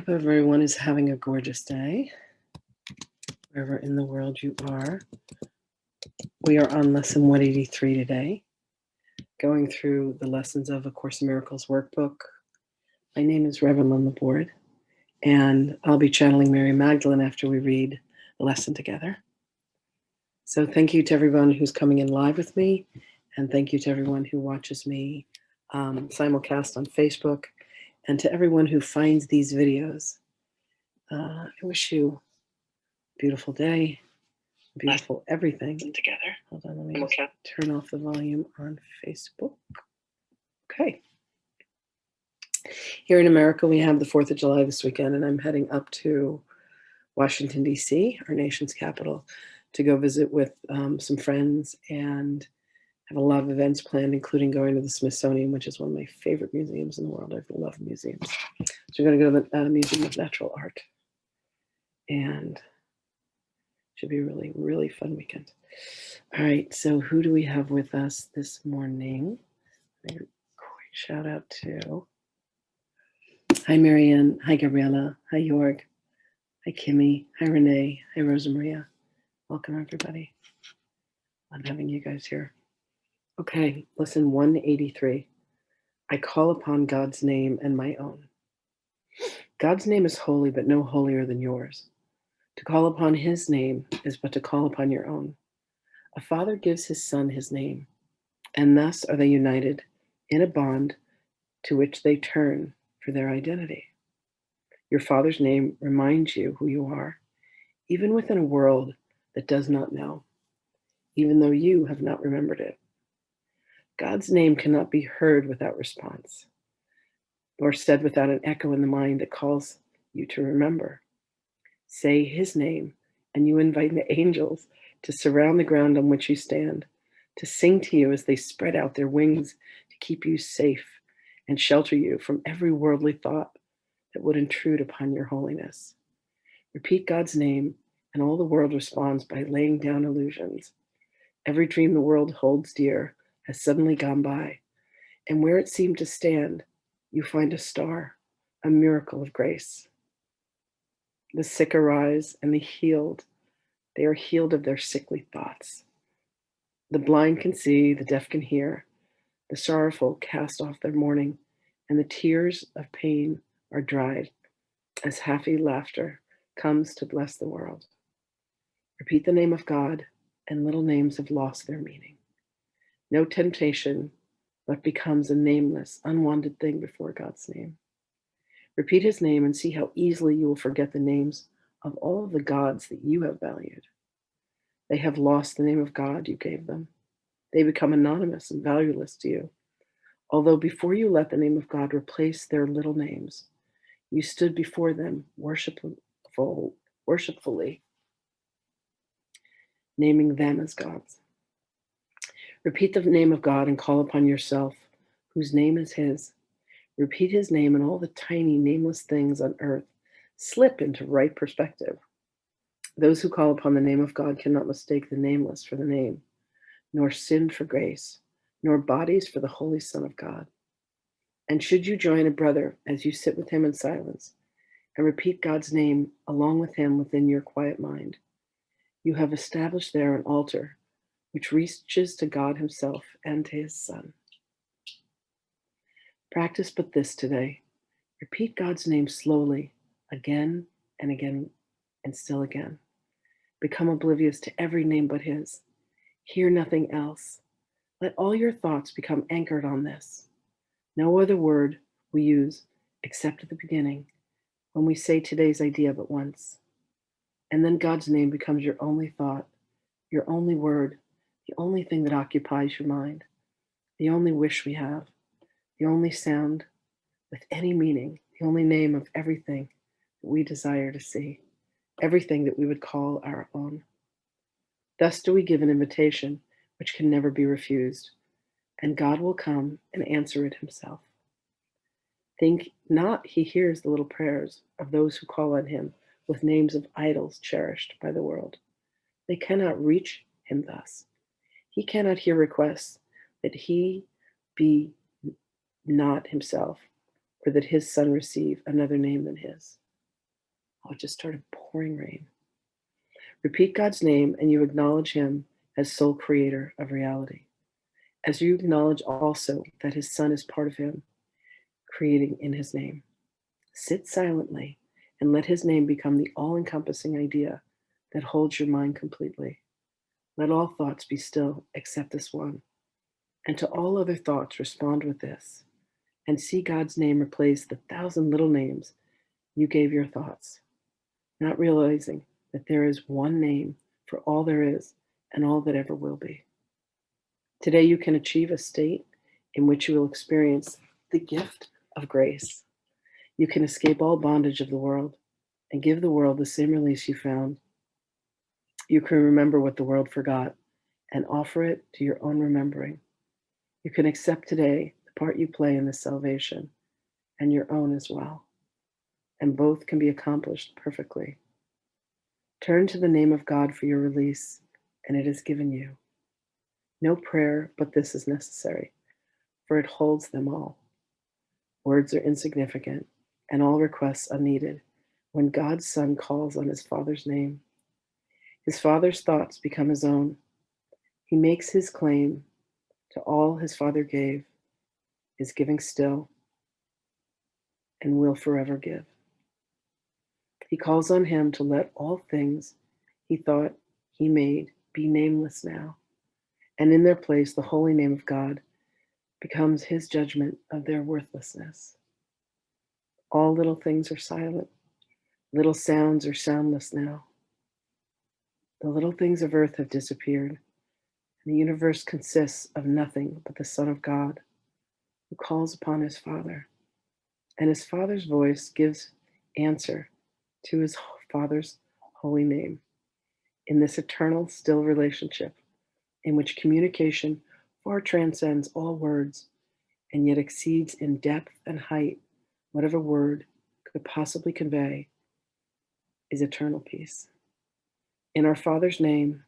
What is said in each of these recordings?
hope everyone is having a gorgeous day, wherever in the world you are. We are on lesson 183 today, going through the lessons of A Course in Miracles workbook. My name is Reverend Lynn LaBorde, and I'll be channeling Mary Magdalene after we read the lesson together. So thank you to everyone who's coming in live with me, and thank you to everyone who watches me simulcast on Facebook, and to everyone who finds these videos. I wish you a beautiful day, beautiful everything. Together. Hold on, let me just turn off the volume on Facebook. Okay. Here in America, we have the 4th of July this weekend, and I'm heading up to Washington, D.C., our nation's capital, to go visit with some friends and have a lot of events planned, including going to the Smithsonian, which is one of my favorite museums in the world. I love museums. So we're going to go to the Museum of Natural Art. And should be a really, really fun weekend. All right, so who do we have with us this morning? A quick shout out to, hi Marianne, hi Gabriella, hi Jorg, hi Kimmy, hi Renee, hi Rosa Maria. Welcome everybody. I'm having you guys here. Okay, lesson 183. I call upon God's name and my own. God's name is holy, but no holier than yours. To call upon his name is but to call upon your own. A father gives his son his name, and thus are they united in a bond to which they turn for their identity. Your father's name reminds you who you are, even within a world that does not know, even though you have not remembered it. God's name cannot be heard without response, nor said without an echo in the mind that calls you to remember. Say his name, and you invite the angels to surround the ground on which you stand, to sing to you as they spread out their wings to keep you safe and shelter you from every worldly thought that would intrude upon your holiness. Repeat God's name, and all the world responds by laying down illusions. Every dream the world holds dear has suddenly gone by, and where it seemed to stand, you find a star, a miracle of grace. The sick arise, and the healed, they are healed of their sickly thoughts. The blind can see, the deaf can hear, the sorrowful cast off their mourning, and the tears of pain are dried as happy laughter comes to bless the world. Repeat the name of God, and little names have lost their meaning. No temptation but becomes a nameless, unwanted thing before God's name. Repeat his name and see how easily you will forget the names of all of the gods that you have valued. They have lost the name of God you gave them. They become anonymous and valueless to you. Although before you let the name of God replace their little names, you stood before them worshipfully, naming them as gods. Repeat the name of God and call upon yourself, whose name is his. Repeat his name, and all the tiny, nameless things on earth slip into right perspective. Those who call upon the name of God cannot mistake the nameless for the name, nor sin for grace, nor bodies for the Holy Son of God. And should you join a brother as you sit with him in silence and repeat God's name along with him within your quiet mind, you have established there an altar which reaches to God himself and to his Son. Practice but this today. Repeat God's name slowly, again and again, and still again. Become oblivious to every name but his. Hear nothing else. Let all your thoughts become anchored on this. No other word we use except at the beginning, when we say today's idea but once. And then God's name becomes your only thought, your only word, the only thing that occupies your mind, the only wish we have, the only sound with any meaning, the only name of everything that we desire to see, everything that we would call our own. Thus do we give an invitation which can never be refused, and God will come and answer it himself. Think not he hears the little prayers of those who call on him with names of idols cherished by the world. They cannot reach him thus. He cannot hear requests that he be not himself, or that his son receive another name than his. Oh, it just started pouring rain. Repeat God's name and you acknowledge him as sole creator of reality. As you acknowledge also that his son is part of him, creating in his name. Sit silently and let his name become the all-encompassing idea that holds your mind completely. Let all thoughts be still except this one. And to all other thoughts respond with this. And see God's name replace the 1,000 little names you gave your thoughts, not realizing that there is one name for all there is and all that ever will be. Today you can achieve a state in which you will experience the gift of grace. You can escape all bondage of the world and give the world the same release you found. You can remember what the world forgot and offer it to your own remembering. You can accept today the part you play in this salvation and your own as well. And both can be accomplished perfectly. Turn to the name of God for your release, and it is given you. No prayer but this is necessary, for it holds them all. Words are insignificant, and all requests unneeded when God's Son calls on his Father's name. His Father's thoughts become his own. He makes his claim to all his Father gave, is giving still, and will forever give. He calls on him to let all things he thought he made be nameless now, and in their place the holy name of God becomes his judgment of their worthlessness. All little things are silent. Little sounds are soundless now. The little things of earth have disappeared, and the universe consists of nothing but the Son of God, who calls upon his Father, and his Father's voice gives answer to his Father's holy name in this eternal, still relationship in which communication far transcends all words and yet exceeds in depth and height whatever word could possibly convey, is eternal peace. In our Father's name,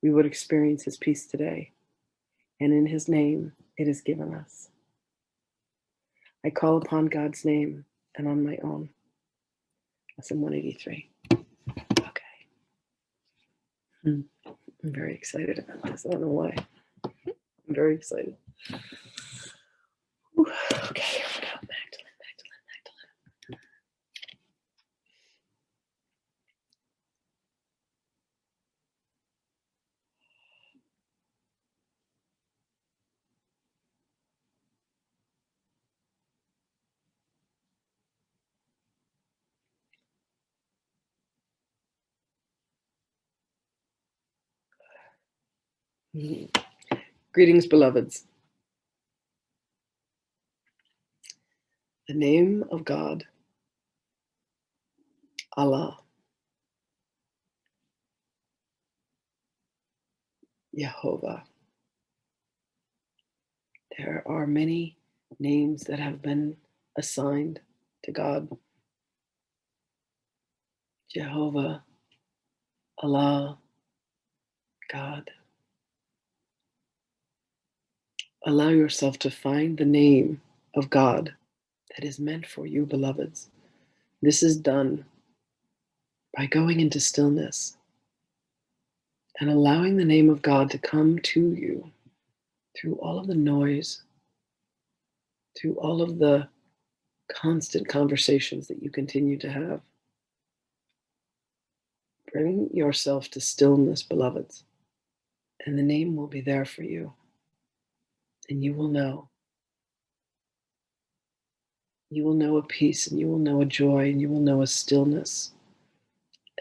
we would experience his peace today, and in his name it is given us. I call upon God's name and on my own. Lesson 183. Okay. I'm very excited about this. I don't know why. I'm very excited. Whew. Okay, here we go. Magdalene. Greetings, beloveds. The name of God, Allah, Jehovah. There are many names that have been assigned to God. Jehovah, Allah, God. Allow yourself to find the name of God that is meant for you, beloveds. This is done by going into stillness and allowing the name of God to come to you through all of the noise, through all of the constant conversations that you continue to have. Bring yourself to stillness, beloveds, and the name will be there for you. And you will know. You will know a peace, and you will know a joy, and you will know a stillness,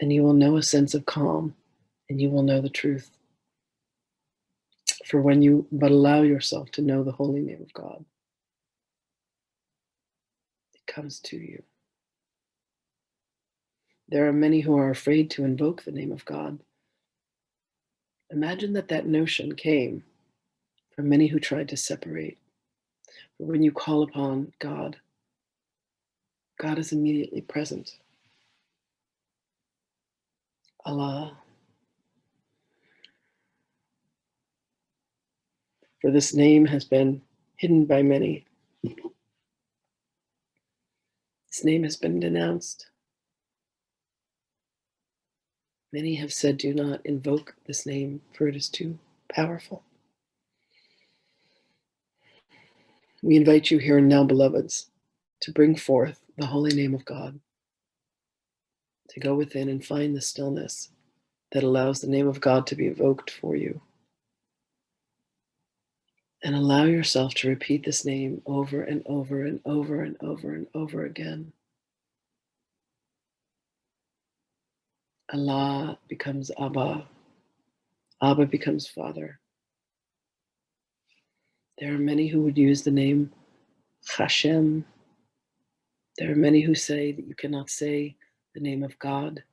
and you will know a sense of calm, and you will know the truth. For when you but allow yourself to know the holy name of God, it comes to you. There are many who are afraid to invoke the name of God. Imagine that notion came from many who tried to separate. But when you call upon God, God is immediately present. Allah. For this name has been hidden by many. This name has been denounced. Many have said, do not invoke this name, for it is too powerful. We invite you here and now, beloveds, to bring forth the holy name of God, to go within and find the stillness that allows the name of God to be evoked for you. And allow yourself to repeat this name over and over and over and over and over again. Allah becomes Abba. Abba becomes Father. There are many who would use the name Hashem. There are many who say that you cannot say the name of God.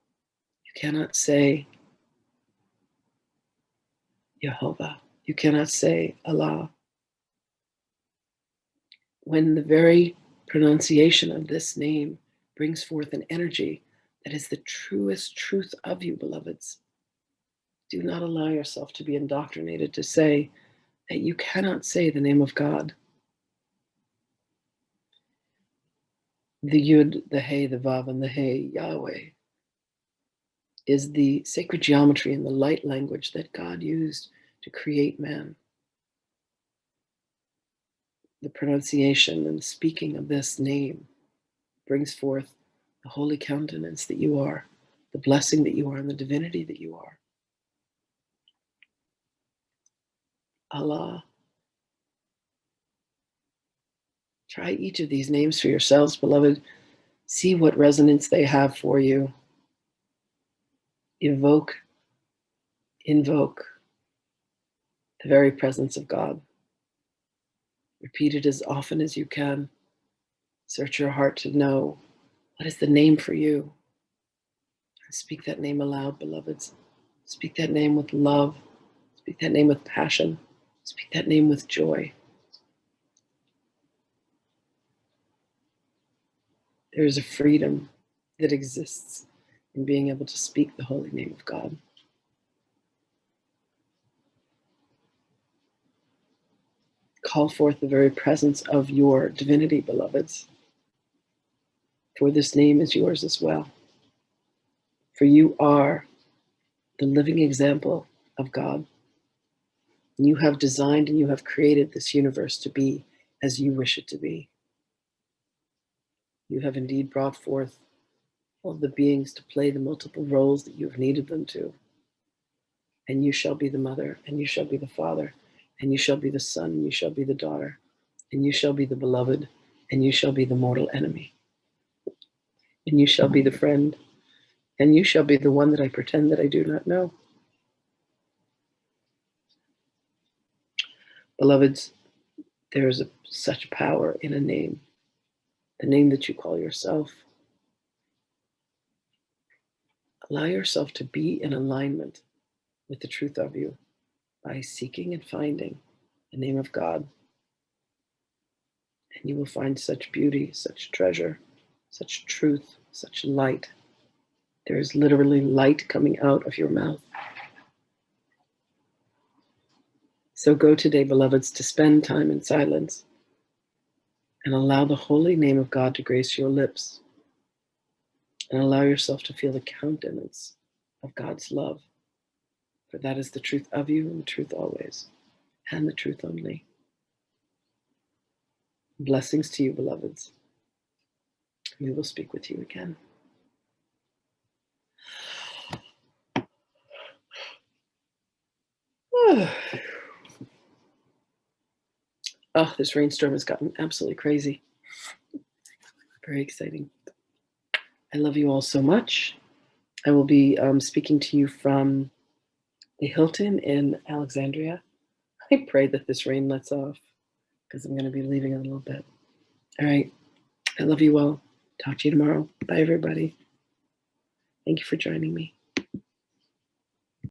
You cannot say Jehovah. You cannot say Allah. When the very pronunciation of this name brings forth an energy that is the truest truth of you, beloveds, do not allow yourself to be indoctrinated to say that you cannot say the name of God. The Yud, the He, the Vav, and the He, Yahweh, is the sacred geometry and the light language that God used to create man. The pronunciation and speaking of this name brings forth the holy countenance that you are, the blessing that you are, and the divinity that you are. Allah. Try each of these names for yourselves, beloved. See what resonance they have for you. Invoke the very presence of God. Repeat it as often as you can. Search your heart to know what is the name for you. Speak that name aloud, beloveds. Speak that name with love. Speak that name with passion. Speak that name with joy. There is a freedom that exists in being able to speak the holy name of God. Call forth the very presence of your divinity, beloveds. For this name is yours as well. For you are the living example of God. And you have designed and you have created this universe to be as you wish it to be. You have indeed brought forth all the beings to play the multiple roles that you have needed them to. And you shall be the mother, and you shall be the father, and you shall be the son, and you shall be the daughter, and you shall be the beloved, and you shall be the mortal enemy. And you shall be the friend, and you shall be the one that I pretend that I do not know. Beloveds, there is such power in a name, the name that you call yourself. Allow yourself to be in alignment with the truth of you by seeking and finding the name of God. And you will find such beauty, such treasure, such truth, such light. There is literally light coming out of your mouth. So go today, beloveds, to spend time in silence and allow the holy name of God to grace your lips, and allow yourself to feel the countenance of God's love, for that is the truth of you and the truth always, and the truth only. Blessings to you, beloveds. We will speak with you again. Oh, this rainstorm has gotten absolutely crazy. Very exciting. I love you all so much. I will be speaking to you from the Hilton in Alexandria. I pray that this rain lets off because I'm going to be leaving in a little bit. All right. I love you all. Talk to you tomorrow. Bye, everybody. Thank you for joining me.